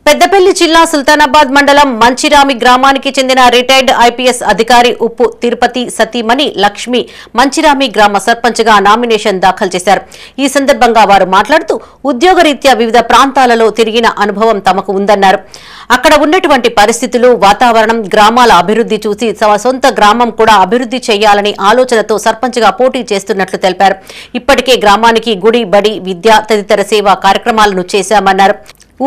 పెద్దపల్లి జిల్లా సుల్తానాబాద్ మండలం మంచిరామి గ్రామానికి చెందిన రిటైర్డ్ ఐపీఎస్ అధికారి ఉప్పు తిరుపతి సతీమణి లక్ష్మి మంచిరామి గ్రామ సర్పంచ్గా నామినేషన్ దాఖలు చేశారు. ఈ సందర్భంగా వారు మాట్లాడుతూ ఉద్యోగరీత్యా వివిధ ప్రాంతాలలో తిరిగిన అనుభవం తమకు ఉందన్నారు. అక్కడ ఉన్నటువంటి పరిస్థితులు, వాతావరణం, గ్రామాల అభివృద్ధి చూసి తమ సొంత గ్రామం కూడా అభివృద్ధి చేయాలని ఆలోచనతో సర్పంచ్గా పోటీ చేస్తున్నట్లు తెలిపారు. ఇప్పటికే గ్రామానికి గుడి, బడి, విద్య తదితర సేవా కార్యక్రమాలను చేశామన్నారు.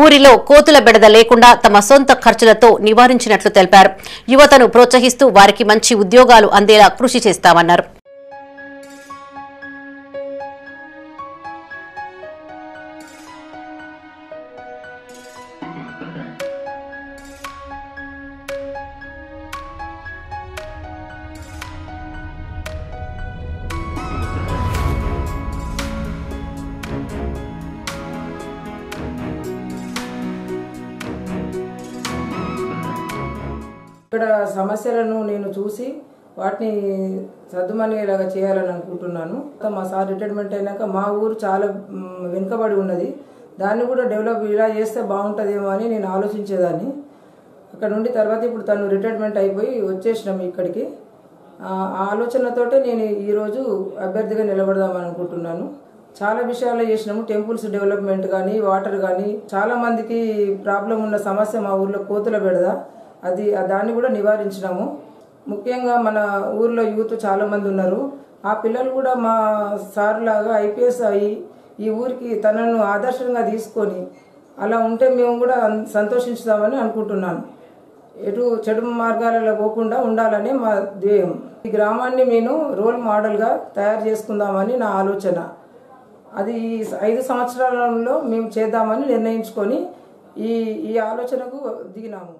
ఊరిలో కోతుల బెడద లేకుండా తమ సొంత ఖర్చులతో నివారించినట్లు తెలిపారు. యువతను ప్రోత్సహిస్తూ వారికి మంచి ఉద్యోగాలు అందేలా కృషి చేస్తామన్నారు. ఇక్కడ సమస్యలను నేను చూసి వాటిని సర్దుమణిగేలాగా చేయాలని అనుకుంటున్నాను. మా సార్ రిటైర్మెంట్ అయినాక మా ఊరు చాలా వెనుకబడి ఉన్నది. దాన్ని కూడా డెవలప్ ఇలా చేస్తే బాగుంటుందేమో అని నేను ఆలోచించేదాన్ని. అక్కడ నుండి తర్వాత ఇప్పుడు తను రిటైర్మెంట్ అయిపోయి వచ్చేసినాము ఇక్కడికి. ఆ ఆలోచనతోటే నేను ఈరోజు అభ్యర్థిగా నిలబడదామని అనుకుంటున్నాను. చాలా విషయాలు చేసినాము. టెంపుల్స్ డెవలప్మెంట్ కానీ, వాటర్ కానీ, చాలా మందికి ప్రాబ్లం ఉన్న సమస్య మా ఊర్లో కోతుల బెడద, దాన్ని కూడా నివారించినాము. ముఖ్యంగా మన ఊర్లో యూత్ చాలా మంది ఉన్నారు. ఆ పిల్లలు కూడా మా సార్ లాగా ఐపీఎస్ అయ్యి ఈ ఊరికి తనను ఆదర్శంగా తీసుకొని అలా ఉంటే మేము కూడా సంతోషిస్తామని అనుకుంటున్నాను. ఎటు చెడు మార్గాలలో పోకుండా ఉండాలని మా ధ్యేయం. ఈ గ్రామాన్ని నేను రోల్ మోడల్గా తయారు చేసుకుందామని నా ఆలోచన. అది ఈ 5 సంవత్సరాలలో మేము చేద్దామని నిర్ణయించుకొని ఈ ఆలోచనకు దిగినాము.